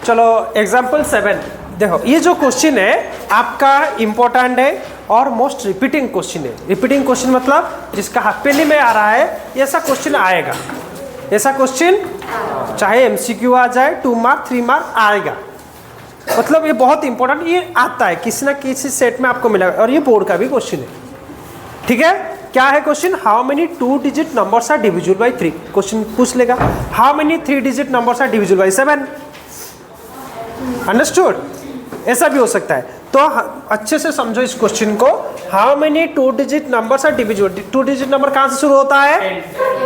चलो एग्जाम्पल 7 देखो, ये जो क्वेश्चन है आपका इम्पोर्टेंट है और मोस्ट रिपीटिंग क्वेश्चन है। रिपीटिंग क्वेश्चन मतलब जिसका हाफेली में आ रहा है, ऐसा क्वेश्चन आएगा। ऐसा क्वेश्चन चाहे एमसीक्यू आ जाए, 2 मार्क 3 मार्क आएगा। मतलब ये बहुत इंपॉर्टेंट, ये आता है किसी ना किसी सेट में आपको मिलेगा, और ये बोर्ड का भी क्वेश्चन है। ठीक है, क्या है question? How many 2 digit numbers are divisible by 3। Question पूछ लेगा how many 3 digit numbers are divisible by 7। Understood? ऐसा भी हो सकता है। तो अच्छे से समझो इस क्वेश्चन को। How many 2 digit numbers are divisible. 2 digit number कहां से शुरू होता है?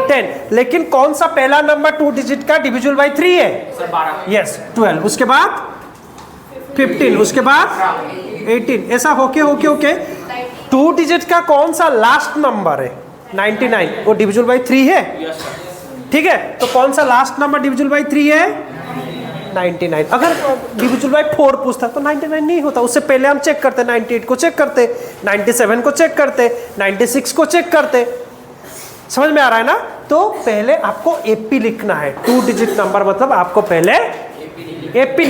10। लेकिन कौन सा पहला नंबर 2 डिजिट का डिविजिबल बाय 3 है? यस, 12। उसके बाद 15, उसके बाद 18। ऐसा होके 2 डिजिट का कौन सा लास्ट नंबर है? 99, वो डिविजिबल बाय 3 है। ठीक है, तो कौन सा लास्ट नंबर डिविजिबल बाय 3 है? 99। अगर डिविजिबल बाय 4 पूछता तो 99 नहीं होता। उससे पहले हम चेक करते, 98 को चेक करते, 97 को चेक करते, 96 को चेक करते। समझ में आ रहा है ना? तो पहले आपको एपी लिखना है। 2 डिजिट नंबर मतलब आपको पहले एपी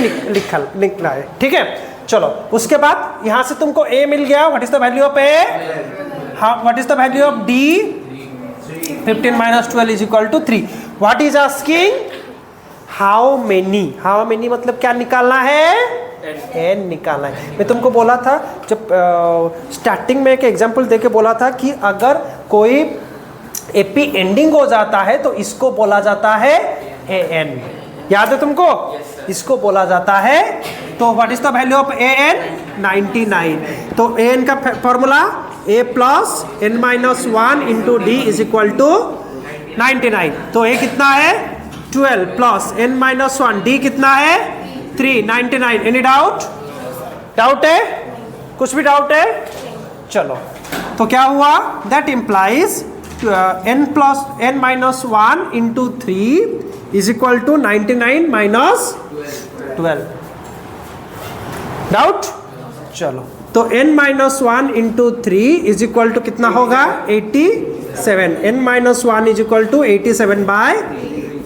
लिखना है। ठीक है, चलो उसके बाद यहां से तुमको ए मिल गया। What is the value of A? What is the value of D? 15 - 12 = 3। What is asking? How many मतलब क्या निकालना है? n निकालना है। मैं तुमको बोला था जब स्टार्टिंग में एक एग्जांपल देके बोला था कि अगर कोई एपी एंडिंग हो जाता है तो इसको बोला जाता है an। याद है तुमको? इसको बोला जाता है। तो what is the value of an? 99। तो an का formula a plus n - 1 into D is equal to 99। तो a कितना है? 12 प्लस n - 1, d कितना है? 3, 99। एनी डाउट है? कुछ भी डाउट है? चलो, तो क्या हुआ? That implies n plus n - 1 into 3 is equal to 99 minus 12। Doubt? चलो, तो n - 1 into 3 is equal to कितना होगा? 87। n - 1 is equal to 87 by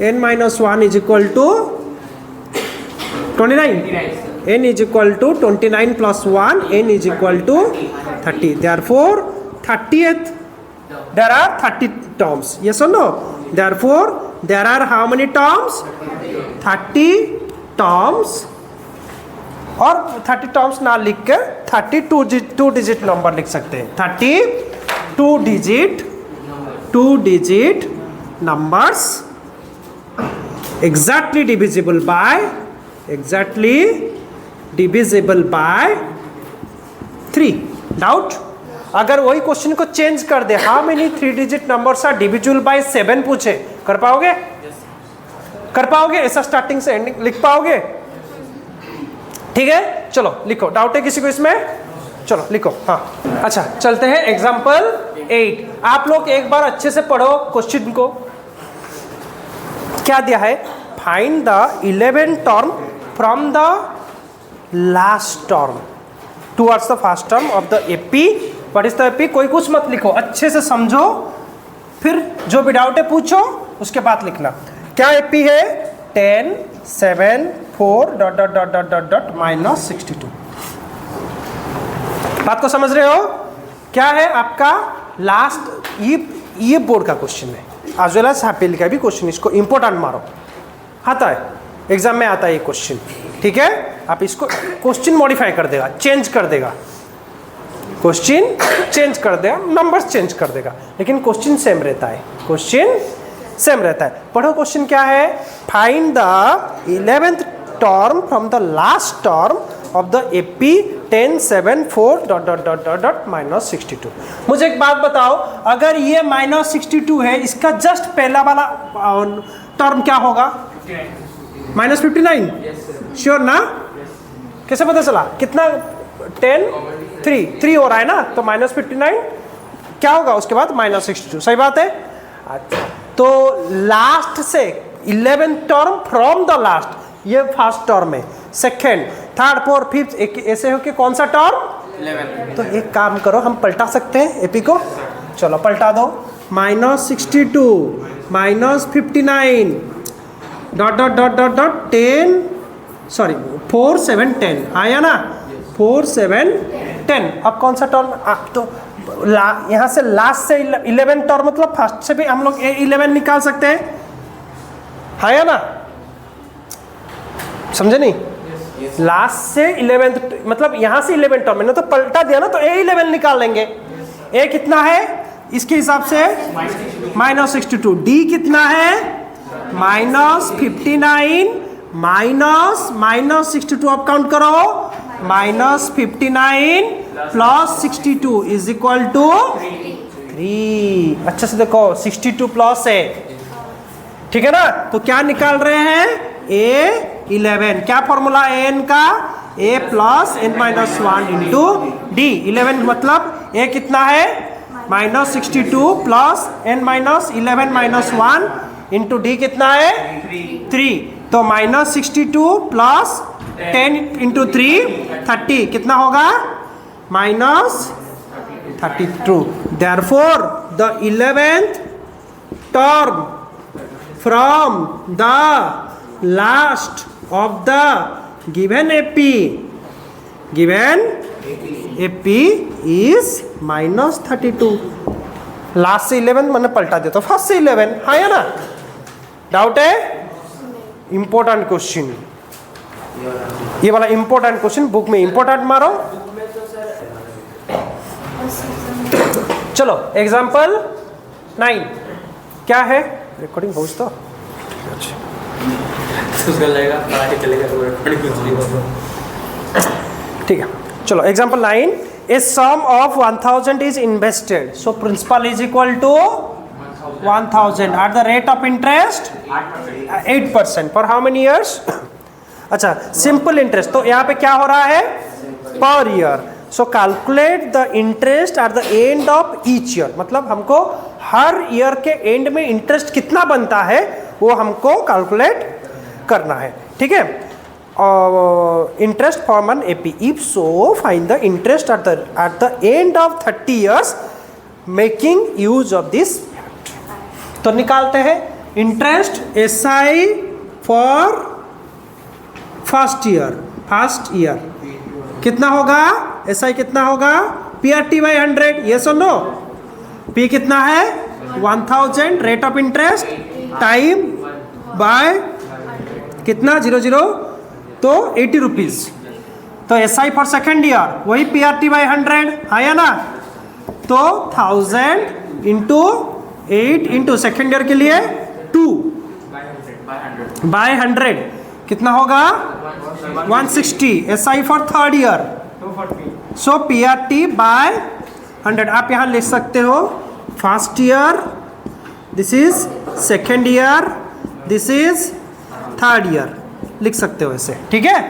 n - 1 is equal to 29। n is equal to 29 plus 1, n is equal to 30। Therefore 30th there are 30 terms. Yes or no? Therefore there are how many terms? 30 terms। और 30 terms ना लिख के 32 digit number लिख सकते हैं। 32 digit numbers exactly divisible by 3। Doubt? अगर वही question को चेंज कर दे, how many 3 digit numbers are divisible by 7 पूछे, कर पाओगे? कर पाओगे? ऐसा स्टार्टिंग से एंडिंग लिख पाओगे? ठीक है, चलो लिखो। डाउट है किसी को इसमें? चलो लिखो। हाँ, अच्छा चलते हैं एग्जाम्पल 8। आप लोग एक बार अच्छे से पढ़ो क्वेश्चन को। क्या दिया है? Find the 11th term from the last term towards the first term of the AP. What is the AP? कोई कुछ मत लिखो, अच्छे से समझो, फिर जो भी डाउट है पूछो, उसके बाद लिखना। क्या एपी है? 10 7 4 ... -62। बात को समझ रहे हो? क्या है आपका लास्ट? ये बोर्ड का क्वेश्चन है, एज वेल एज हाफेली का भी क्वेश्चन। इसको इंपॉर्टेंट मारो, आता है एग्जाम में, आता है ये क्वेश्चन। ठीक है, आप इसको क्वेश्चन मॉडिफाई कर देगा, चेंज कर देगा, क्वेश्चन चेंज कर देगा, नंबर्स चेंज कर देगा, लेकिन क्वेश्चन सेम रहता है। क्वेश्चन सेम रहता है। पढ़ो क्वेश्चन क्या है? Find the 11th term from the last term of the AP 10 7 4 ... -62। मुझे एक बात बताओ, अगर ये -62 है, इसका जस्ट पहला वाला टर्म क्या होगा? -59। श्योर ना? कैसे पता चला? कितना? 10 3 हो रहा है ना, तो -59 क्या होगा उसके बाद? -62। सही बात है। अच्छा, तो लास्ट से 11th term from the last, ये फर्स्ट टर्म है। सेकेंड, थर्ड, फोर्थ, फिफ्थ, ऐसे हो के कौन सा टर्म? 11। तो एक काम करो, हम पलटा सकते हैं एपी को। चलो पलटा दो। -62 -59 ... 10 सॉरी 4 7 10 आया ना, 4 7 10। अब कौन सा टर्म, तो यहाँ से लास्ट से 11 टर्म, मतलब फर्स्ट से भी हम लोग 11 निकाल सकते हैं, आया ना, समझे नहीं? लास्ट से 11, मतलब यहाँ से 11 टर्म, मैंने तो पलटा दिया ना, तो A11 निकाल लेंगे। A कितना है इसके हिसाब से -62, D कितना है -59, -62, अब काउंट करो, -59 + 62 इज इक्वल टू 3। अच्छे से देखो, 62 प्लस है, ठीक है ना? तो क्या निकाल रहे हैं, A11। क्या फॉर्मूला an का, A + n - 1 इंटू D। 11 मतलब A कितना है -62 + n - 11 - 1 इंटू D कितना है 3। तो -62 + 10 इंटू 3 30, कितना होगा -32। Therefore the 11th term from the last of the given AP is -32। Last से 11 मैंने पलटा दिया तो फर्स्ट से 11, हाँ या ना? डाउट है? इंपॉर्टेंट क्वेश्चन, ये वाला इंपॉर्टेंट क्वेश्चन, बुक में इंपॉर्टेंट मारो। चलो एग्जाम्पल 9 क्या है, रिकॉर्डिंग हो तो ठीक है। चलो example 9, a sum of 1000 is invested, so principal is equal to 1000 at the rate of interest 8%। For how many years? अच्छा, सिंपल इंटरेस्ट, तो यहाँ पे क्या हो रहा है, per year. So calculate the interest at the end of each year, मतलब हमको हर ईयर के एंड में इंटरेस्ट कितना बनता है वो हमको कैलकुलेट करना है, ठीक है? Interest for an AP, if so find the interest at the end of 30 years making use of this. तो निकालते हैं interest SI for first year कितना होगा, SI कितना होगा, PRT/100, यस और नो? P कितना है 1000, rate of interest time by कितना 00, तो 80 रुपीज। तो SI फॉर सेकेंड ईयर वही PRT/100 आया ना, तो 1000 इंटू 8 इंटू सेकेंड ईयर के लिए 2/100 कितना होगा 160। SI for third year, so PRT/100। आप यहाँ लिख सकते हो first year, this is second year, this is third year, लिख सकते हो ऐसे, ठीक है?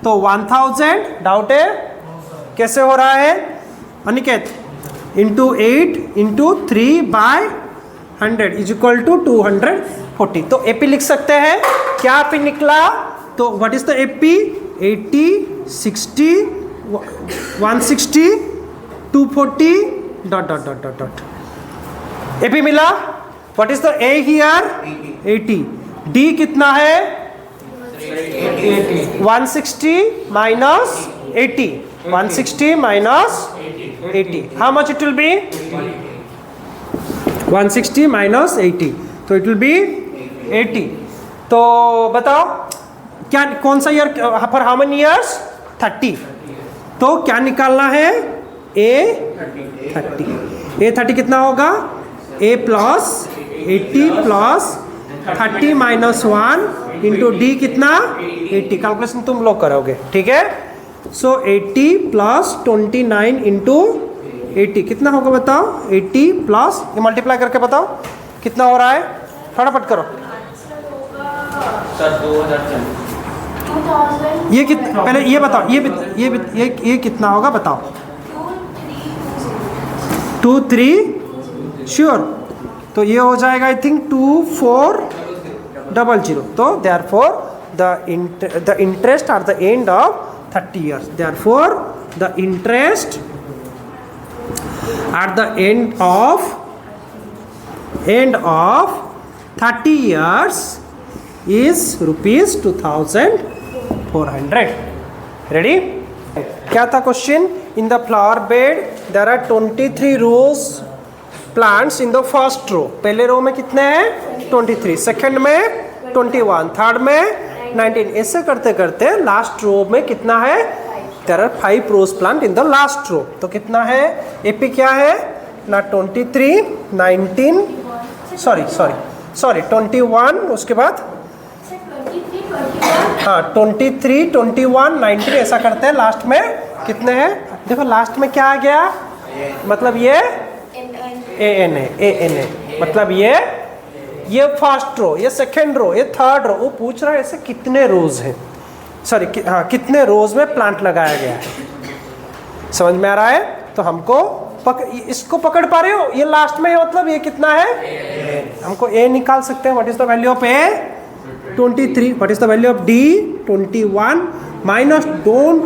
तो 1000, डाउट है कैसे हो रहा है Aniket, into 8 into 3/100 is equal to 240। तो AP लिख सकते हैं, क्या AP निकला, तो what is the AP, 80 60 160 240 ... AP मिला। What is the A here, 80। D कितना है 160 minus 80, 160 minus 80, how much it will be, 160 minus 80, तो it will be 80। तो बताओ क्या, कौन सा year, for how many years, 30। तो क्या निकालना है, A30 कितना होगा, A plus 80 plus 30 minus 1 into D कितना 80। कैलकुलेशन तुम लोग करोगे, ठीक है? सो 80 प्लस 29 इंटू 80 कितना होगा बताओ, 80 प्लस, ये मल्टीप्लाई करके बताओ कितना हो रहा है, फटाफट करो। ये कितना, पहले ये बताओ, ये कितना होगा बताओ, 23 श्योर, तो ये हो जाएगा आई थिंक 2400। तो therefore the interest at the end of 30 years, therefore the interest at the end of 30 years is rupees 2040। 400. Ready? क्या था question? In the flower bed there are 23 rose plants in the first row. पहले row में कितने हैं? 23. Second में 21. Third में 19. ऐसे करते करते लास्ट रो में कितना है? There are 5 rose plant in the last row. तो कितना है? एपी क्या है ना? 23, 19, सॉरी 21, उसके बाद हाँ 23, 21, 19 ऐसा करते हैं. लास्ट में कितने हैं? देखो लास्ट में क्या आ गया? मतलब ये AN है. मतलब ये फर्स्ट रो, ये सेकेंड रो, ये थर्ड रो. वो पूछ रहा है ऐसे कितने रोज हैं, सॉरी हाँ कितने रोज में प्लांट लगाया गया है. समझ में आ रहा है? तो हमको इसको पकड़ पा रहे हो? ये लास्ट में है, मतलब ये कितना है? हमको A निकाल सकते हैं. What is the value of A? 23. What is the value of D? 21. Minus, don't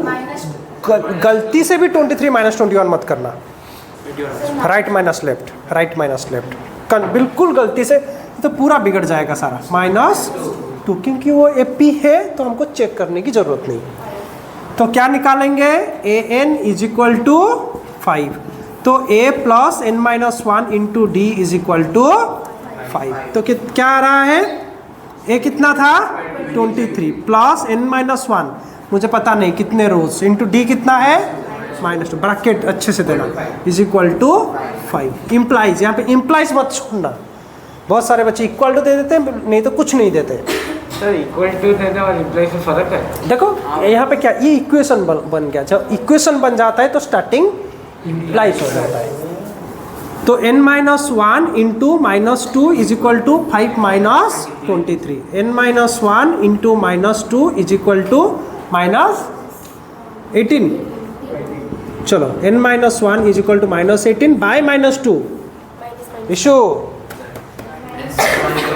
गलती से भी 23 माइनस 21 मत करना. Right minus left, right minus left, बिल्कुल गलती से तो पूरा बिगड़ जाएगा सारा. -2, क्योंकि वो AP है तो हमको चेक करने की जरूरत नहीं. तो क्या निकालेंगे? AN is equal to 5. तो A plus n-1 into D is equal to 5. तो क्या आ रहा है? A कितना था? 23 प्लस n-1, मुझे पता नहीं कितने रोज, इंटू D कितना है? -2. ब्रैकेट अच्छे से देना. Is equal to 5. इम्प्लाइज, यहाँ पे इम्प्लाइज मत छोड़ना. बहुत सारे बच्चे इक्वल टू दे देते हैं, नहीं तो कुछ नहीं देते. सर इक्वल टू देना और इम्प्लाइज में फर्क है. देखो यहाँ पे क्या, ये इक्वेशन बन गया. जब इक्वेशन बन जाता है तो स्टार्टिंग इम्प्लाइज हो जाता है. तो n-1 into -2 is equal to 5 minus 23. n-1 into -2 is equal to -18. चलो n-1 is equal to -18 by -2. इशू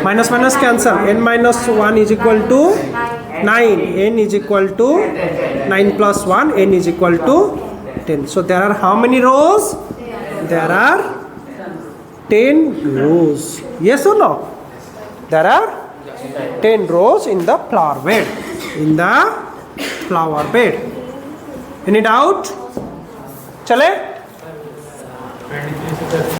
minus minus cancel. n-1 is equal to 9. n is equal to 9 plus 1. n is equal to 10. So there are how many rows? There are 10 rows. Yes or no? There are 10 rows in the flower bed. In the flower bed. Any doubt? चले?